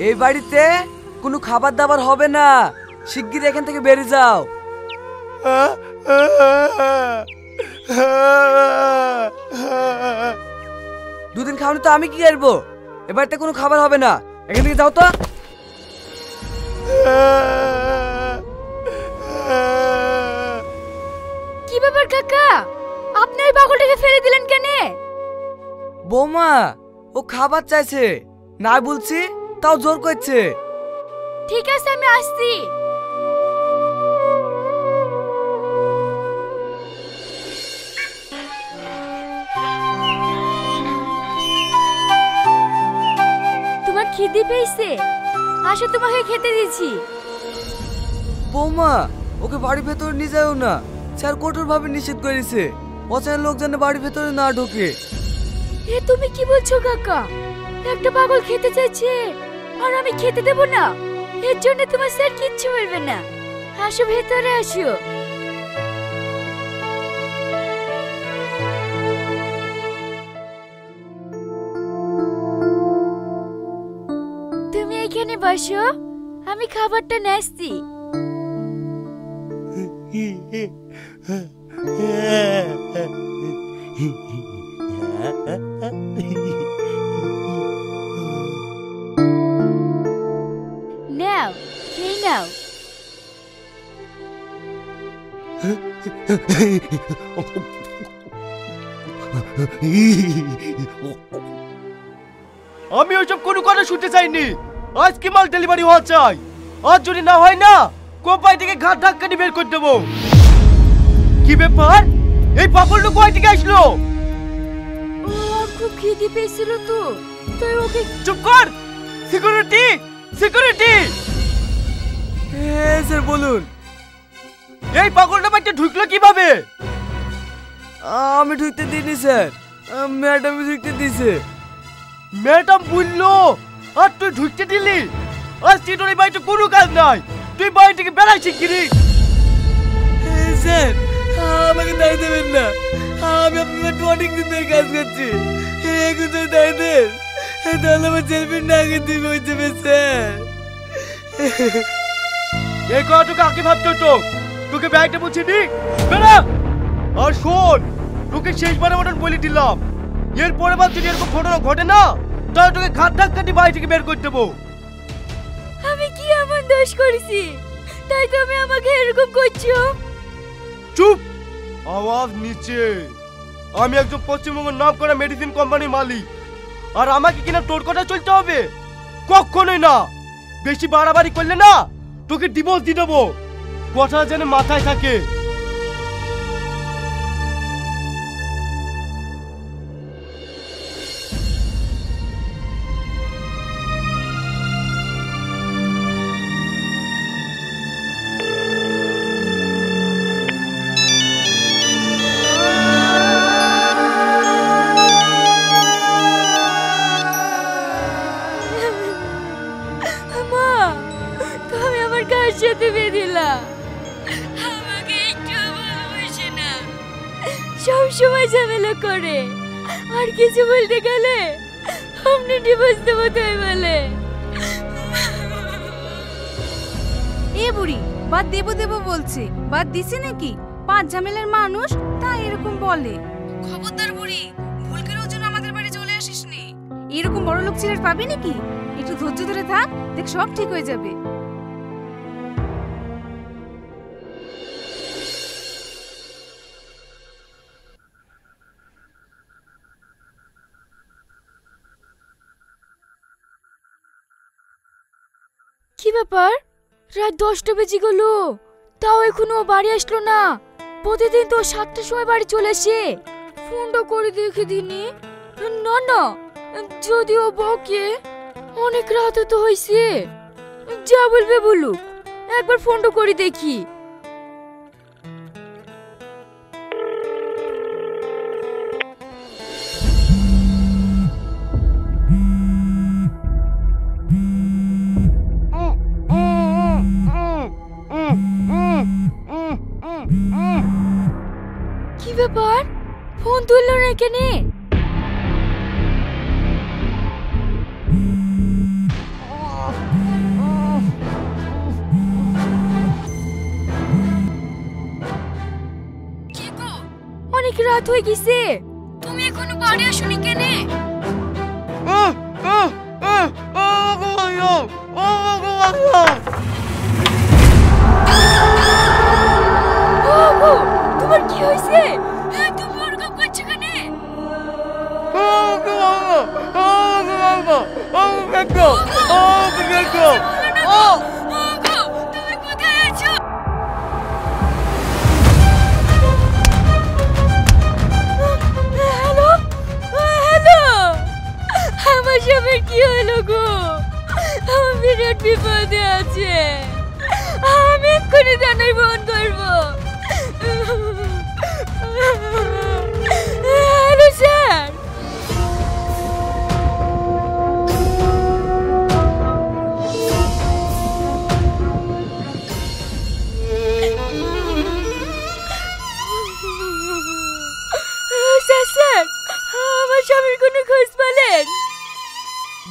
এই বাড়িতে কোনো খাবার দাবার হবে না, শিগগির এখান থেকে বেরিয়ে যাও। দুদিন খাওনি তো আমি কি করবো? এ বাড়িতে কোনো খাবার হবে না, এখান থেকে যাও তো। কি ব্যাপার কাকা, আপনি ওই পাগলটাকে ফেলে দিলেন কেন? বৌমা, ও খাবার চাইছে, না বলছি তাও জোর করছে। ঠিক আছে, আমি আসছি। তোমার খিদে পেয়েছে? আসো, তোমাকে খেতে দিচ্ছি। বৌমা, ওকে বাড়ির ভেতরে নিয়ে যাও না, স্যার কঠোর ভাবে নিষেধ করেছে, অচেনা লোক যেন বাড়ির ভেতরে না ঢোকে। এ তুমি কি বলছো কাকা? একটা পাগল খেতে চাইছে আর আমি খেতে দেব না? এর জন্য তোমার স্যার কিচ্ছু বলবে না। আসো, ভেতরে আসো। তুমি এখানে বসো, আমি খাবারটা নিয়ে আসছি। নাও, খেয়ে নাও। আমি ওইসব কোনো কথা শুনতে চাইনি। আজ কি মাল ডেলিভারি হওয়া চাই, আর যদি না হয় না কোপাই থেকে ঘাট ধাক্কা বের করে দেবো। কি ব্যাপার, এই পাগলটা কোথায় থেকে আসলো? খুব খিদে পেয়েছিল তো, তাই ওকে। চুপ কর, সিকিউরিটি সিকিউরিটি। হ্যাঁ স্যার বলুন। এই পাগলটা বাড়িতে ঢুকলো কিভাবে? আমি ঢুকতে দিইনি স্যার, ম্যাডাম ঢুকতে দিয়েছে। ম্যাডাম বললো আর তুই ঢুকতে দিলি? আজ তোর এই বাড়িতে কোনো কাজ নাই, তুই বাড়ি থেকে বেড়াই শিগগিরি। স্যার আমাকে দায় দেবেন না, আমি আপনার বাড়িতে অনেক দিন ধরে কাজ করছি, এখন যদি দায় দেন তাহলে আমার ছেলেমেয়ে না আগে দিবে হয়ে যাবে স্যার। এই কথাটাকে আগে ভাবতে হতো, তোকে ব্যাগটা বুঝিনি বেড়া। আর শোন, তোকে শেষবারের মতন বলে দিলাম, এরপরে বার যদি এরকম ঘটনা ঘটে না তাহলে তোকে ঘাট ধাক্কা দিয়ে বাড়ি থেকে বের করে দেবো। আমি কি এমন দোষ করেছি তাই তুমি আমাকে এরকম করছো? চুপ, আওয়াজ নিচে। আমি একজন পশ্চিমবঙ্গের নাম করা মেডিসিন কোম্পানির মালিক, আর আমাকে কিনা তোর কথা চলতে হবে? কখনোই না। বেশি বাড়াবাড়ি করলে না তোকে ডিভোর্স দিয়ে দেবো, কথা যেন মাথায় থাকে। সাথে বেঁধিলা আমাকে একটু ভালোবাসে না, সব সময় ঝামেলা করে, আর কিছু বলতে গেলে আপনি ডিভোর্স দেবো তাই বলে। এ বুড়ি বাদ দেবো দেবো বলছে, বাদ দিছে নাকি? পাঁচ ঝামেলার মানুষ তাই এরকম বলে। খবরদার বুড়ি, ভুল করেও যেন আমাদের বাড়ি চলে আসিস নি। এরকম বড় লোক ছেলের পাবি নাকি? একটু ধৈর্য ধরে থাক, দেখ সব ঠিক হয়ে যাবে। কি ব্যাপার, রাত 10টা বেজে গেল, তাও এখনো বাড়ি আসলো না? প্রতিদিন তো 7টার সময় বাড়ি চলে আসে। ফোনটা করে দেখে দিনি। না না, যদিও বকে, অনেক রাতে তো হয়েছে, যা বলবে বলুক, একবার ফোনটা করে দেখি। কি ব্যাপার, ফোন তুললো না কেন? কি গো, অনেক রাত হয়ে গেছে, তুমি এখনো বাড়ি আসোনি কেন? ওগো, তোমার কি হয়েছে? তুমি ওরকম করছো কেন? ওগো, তুমি কোথায় আছো? হ্যালো, হ্যালো, আমার স্বামীর কি হলো গো? আমার বিরাট বিপদে আছে, আমি এক্ষুনি জানাই ফোন করবো। Hello sir. স্যার স্যার, আমার স্বামীর কোনো খোঁজ পেলেন?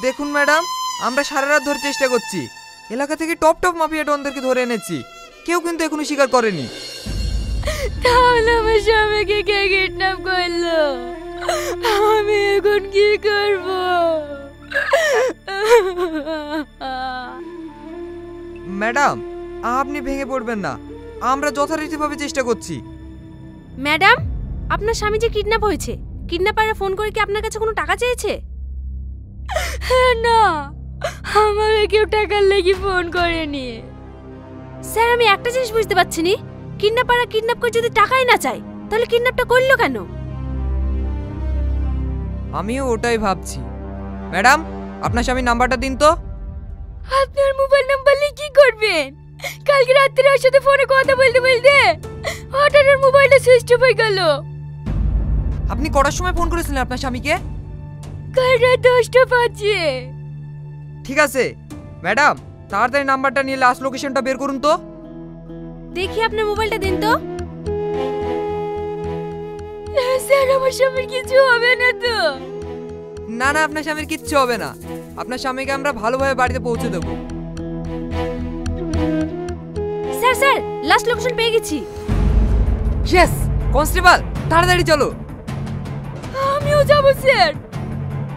দেখুন ম্যাডাম, আমরা সারা রাত ধরে চেষ্টা করছি, এলাকা থেকে টপ টপ মাফিয়া ডনদেরকে ধরে এনেছি, কেউ কিন্তু এখনো স্বীকার করেনি। তাহলে আমার স্বামীকে কে কিডন্যাপ করলো? আমি এখন কি করব? ম্যাডাম, আপনি ভেঙে পড়বেন না, আমরা যথারীতিভাবে চেষ্টা করছি। ম্যাডাম, আপনার স্বামী যে কিডন্যাপ হয়েছে, কিডন্যাপাররা ফোন করে কি আপনার কাছে কোনো টাকা চেয়েছে? না, আমাকে কেউ টাকার লেগে ফোন করেনি। স্যার, আমি একটা জিনিস বুঝতে পারছি না, কিডন্যাপাররা কিডন্যাপ করে যদি টাকাই না চায়, তাহলে কিডন্যাপটা করলো কেন? আমিও ওটাই ভাবছি। ম্যাডাম, আপনার স্বামীর নাম্বারটা দিন তো। আপনার মোবাইল নাম্বার নিয়ে কি করবেন? কালকে রাত্রে ওর সাথে ফোনে কথা বলতে বলতে হঠাৎ ওর মোবাইলটা সুইচ অফ হয়ে গেল। আপনি কটার সময় ফোন করেছিলেন আপনার স্বামীকে? কাল রাত 10টা বাজে। ঠিক আছে ম্যাডাম, তাড়াতাড়ি নাম্বারটা নিয়ে লাস্ট লোকেশনটা বের করুন তো। দেখি আপনার মোবাইলটা দিন তো। স্যার, আমার স্বামীর কিছু হবে না তো? না না, আপনার স্বামীর কিচ্ছু হবে না, আপনার স্বামীকে আমরা ভালোভাবে বাড়িতে পৌঁছে দেবো। স্যার স্যার, লাস্ট লোকেশন পেয়ে গেছি। ইয়েস কনস্টেবল, তাড়াতাড়ি চলো। আমিও যাবো স্যার।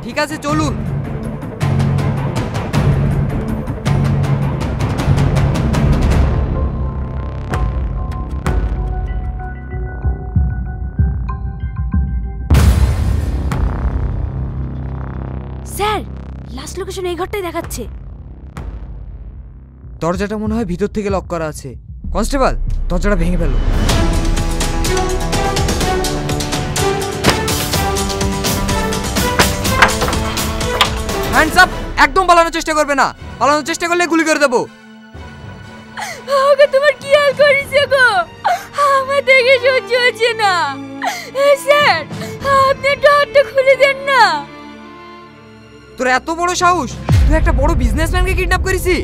ঠিক আছে, চলুন। স্যার, লাস্ট লোকেশন এই ঘরটাই দেখাচ্ছে। দরজাটা মনে হয় ভিতর থেকে লক করা আছে। কনস্টেবল, দরজাটা ভেঙে ফেলো। হ্যান্ডস আপ, একদম পালানোর চেষ্টা করবে না, পালানোর চেষ্টা করলে গুলি করে দেবো। ওকে, তোমার কি হাল করেছে গো? আমার দেখে সহ্য হচ্ছে না। স্যার, আপনি ডোরটা খুলে দেন না। তোর এত বড় সাহস, তুই একটা বড় বিজনেসম্যানকে কিডন্যাপ করেছি?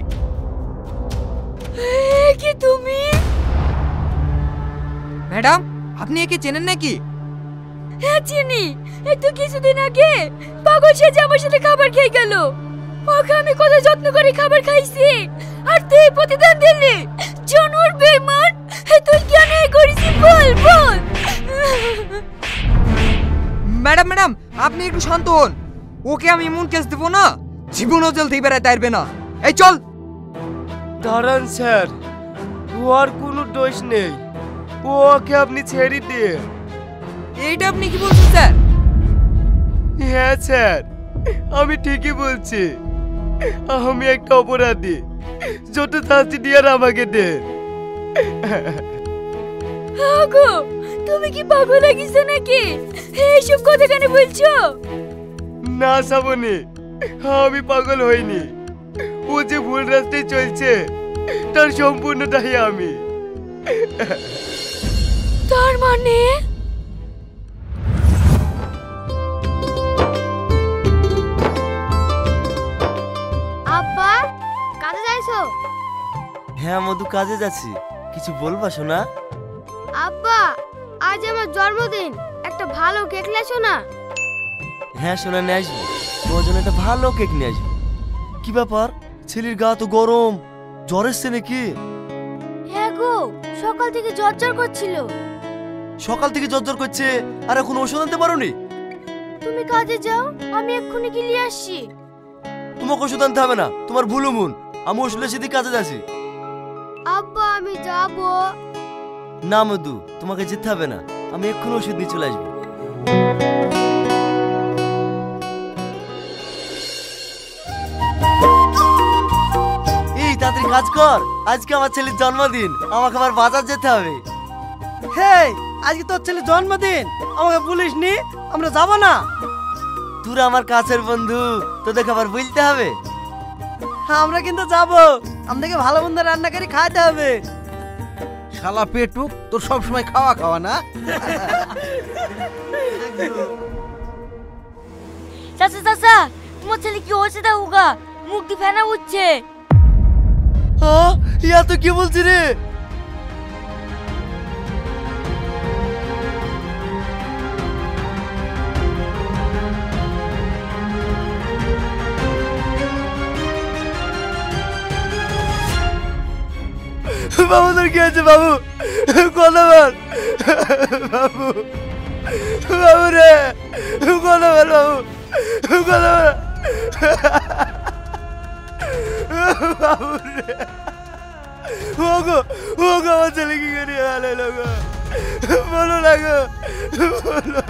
কি তুমি? ম্যাডাম, আপনি একে চেনেন নাকি? হ্যাঁ চিনি, এই তো কিছুদিন আগে পাগল সেজে আমার সাথে খাবার খেয়ে গেল। ওকে আমি কত যত্ন করে খাবার খাইছি, আর তুই প্রতিদান দিলি। জানোয়ার বেঈমান, তুই কেন এই করেছিস বল বল। ম্যাডাম ম্যাডাম, আপনি একটু শান্ত হন, ওকে আমি এমন কেস দেবো না, জীবনও জেল থেকে বেড়াতে পারবে না। এই চল। দাঁড়ান স্যার, ওর কোনো দোষ নেই, ওকে আপনি ছেড়ে দিন। এইটা আপনি কি বলছেন স্যার? হ্যাঁ স্যার, আমি ঠিকই বলছি, আমি একটা অপরাধী, যত শাস্তি দিয়ে আমাকে দেন। আগো, তুমি কি পাগল লাগিছে নাকি? এইসব কথা কেন বলছো? না শ্রাবণী, আমি পাগল হইনি, ও যে ভুল রাস্তায় চলছে তার সম্পূর্ণ দায়ী আমি। তার মানে আব্বা, কাজে যাইছো? হ্যাঁ মধু, কাজে যাচ্ছি। কিছু বলবা শোনা? আব্বা, আজ আমার জন্মদিন, একটা একটা ভালো কেক লেছো না? হ্যাঁ সোনা, নিয়ে আসবো। তোমার জন্য একটা ভালো কেক নিয়ে আসবো। কি ব্যাপার, ছেলের গা তো গরম, জ্বর এসছে নাকি? হ্যাঁ গো, সকাল থেকে জ্বর জ্বর করছিল। সকাল থেকে জ্বর করছে, আর এখন ওষুধ আনতে পারোনি? তুমি কাজে যাও, আমি এক্ষুনি গিয়ে নিয়ে আসছি। তোমাকে ওষুধ আনতে হবে না, তোমার ভুলো মন। আমি ওষুধের সাথে কাজে যাচ্ছি। আব্বা আমি যাবো। না মধু, তোমাকে যেতে হবে না, আমি এক্ষুনি ওষুধ নিয়ে চলে আসবো। এই তাড়াতাড়ি কাজ কর, আজকে আমার ছেলের জন্মদিন, আমাকে আবার বাজার যেতে হবে। হেই, আজকে তোর ছেলের জন্মদিন, আমাকে বলিসনি? আমরা যাব না? তোরা আমার কাছের বন্ধু, তোদেরকে আবার বলতে হবে? আমরা কিন্তু যাব, আমাদেরকে ভালো মন্দ রান্না করে খাইতে হবে। শালা পেটুক, তোর সব সময় খাওয়া খাওয়া না। চাচা চাচা, তোমার ছেলে কি হয়েছে তা উগা, মুখ দিয়ে ফেনা উঠছে। হ্যাঁ, ইয়া তো কি বলছি রে? বাবু তোর কি আছে বাবু? কথা বল বাবু, বাবু রে, কথা বল বাবু, কথা বল বাবু রে। ওগো ওগো, আমার ছেলে কি করে হারালো গো? বলো না গো, বলো।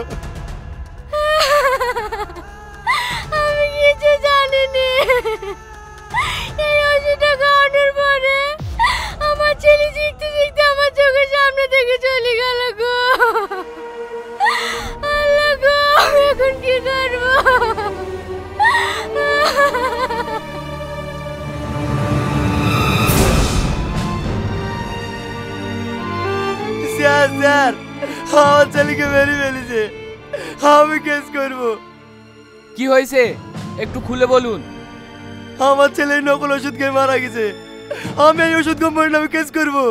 আমি কিছু জানিনি। এই ওষুধটা খাওয়ানোর পরে আমার ছেলে শিখতে শিখতে আমার চোখের সামনে থেকে চলে গেল গো। আল্লাহ গো, আমি এখন কি করবো? স্যার স্যার, আমার ছেলেকে মেরে ফেলেছে, আমি কেস করবো। কি হয়েছে একটু খুলে বলুন। আমার ছেলে নকল ওষুধ খেয়ে মারা গেছে, আমি এই ওষুধ কোম্পানির নামে কেস করবো।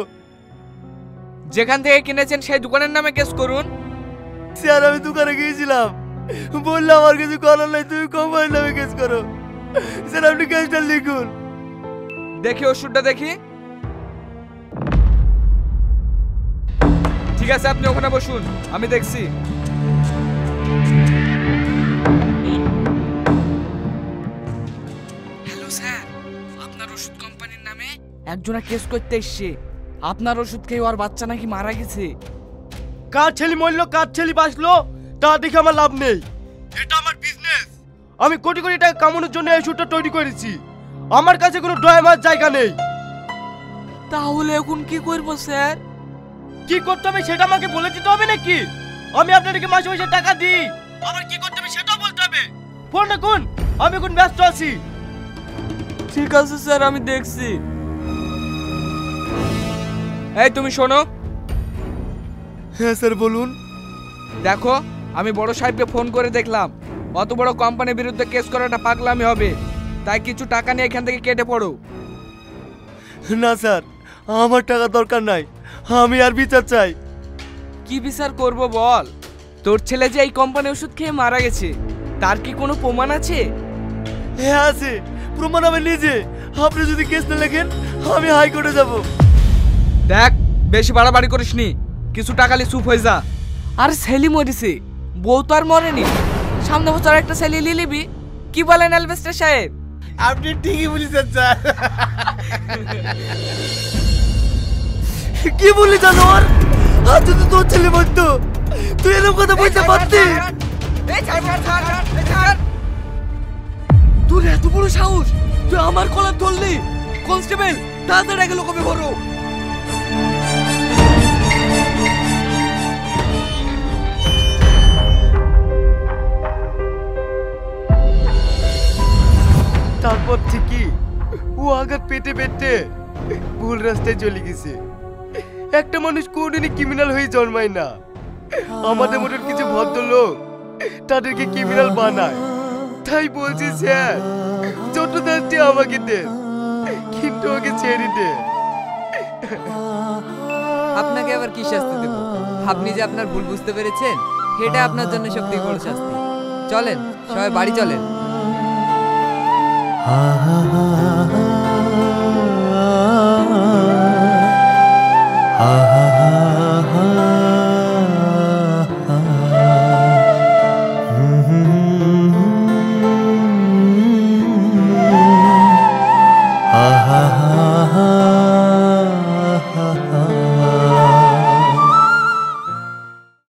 যেখান থেকে কিনেছেন সেই দোকানের নামে কেস করুন। স্যার আমি দোকানে গিয়েছিলাম, বললাম আমার কিছু করার নাই, তুমি কোম্পানির নামে কেস করো। স্যার আপনি কেসটা লিখুন। দেখি ওষুধটা দেখি। ঠিক আছে, আপনি ওখানে বসুন, আমি দেখছি। হ্যালো স্যার, আপনার ওষুধ কোম্পানির নামে একজনা কেস করতে এসছে। আপনার ওষুধ খেয়ে ওর বাচ্চা নাকি মারা গেছে। কার ছেলে মরলো কার ছেলে বাঁচলো তা দেখে আমার লাভ নেই, এটা আমার বিজনেস। আমি কোটি কোটি টাকা কামানোর জন্য এই ওষুধটা তৈরি করেছি, আমার কাছে কোনো ড্রামার জায়গা নেই। তাহলে এখন কি করবো স্যার? কি করতে হবে সেটা আমাকে বলে দিতে হবে নাকি? আমি আপনাদেরকে মাসে মাসে টাকা দিই, আবার কি করতে হবে সেটাও বলতে হবে। ফোন রাখুন, আমি এখন ব্যস্ত আছি। ঠিক আছে স্যার, আমি দেখছি। এই তুমি শোনো। হ্যাঁ স্যার বলুন। দেখো, আমি বড় সাহেবকে ফোন করে দেখলাম, অত বড় কোম্পানির বিরুদ্ধে কেস করাটা পাগলামি হবে, তাই কিছু টাকা নিয়ে এখান থেকে কেটে পড়ো। না স্যার, আমার টাকা দরকার নাই, আমি আর বিচার চাই। কি বিচার করব বল? তোর ছেলে যে এই কোম্পানি ওষুধ খেয়ে মারা গেছে, তার কি কোনো প্রমাণ আছে? হ্যাঁ আছে, প্রমাণ আমি নিজে। আপনি যদি কেস না লেখেন আমি হাইকোর্টে যাব। দেখ, বেশি বাড়াবাড়ি করিসনি, কিছু টাকা লি চুপ হয়ে যা। আর ছেলে মরেছে, বউ তো আর মরেনি। সামনে বছর একটা ছেলে নিয়ে নিবি। কি বলেন এলবেস্টার সাহেব? আপনি ঠিকই বলেছেন স্যার। কি বলি জানোয়ার, আজ যদি তোর ছেলে মরতো তুই এরকম কথা বলতে পারতি? তোর এত বড় সাহস, তুই আমার কলার ধরলি? কনস্টেবল, তাড়াতাড়ি আগে লোককে ভরো। তারপর ঠিকই ও আঘাত পেটে পেটে ভুল রাস্তায় চলে গেছে। একটা মানুষ কোনদিনই ক্রিমিনাল হয়ে জন্মায় না। আমাদের মতন কিছু ভদ্রলোক তাদেরকে ক্রিমিনাল বানায়। তাই বলছি স্যার, যত শাস্তি আমাকে দেন, কিন্তু ওকে ছেড়ে দেন। আপনাকে আবার কি শাস্তি দেব? আপনি যে আপনার ভুল বুঝতে পেরেছেন এটা আপনার জন্য সত্যি বড় শাস্তি। চলেন সবাই বাড়ি চলেন।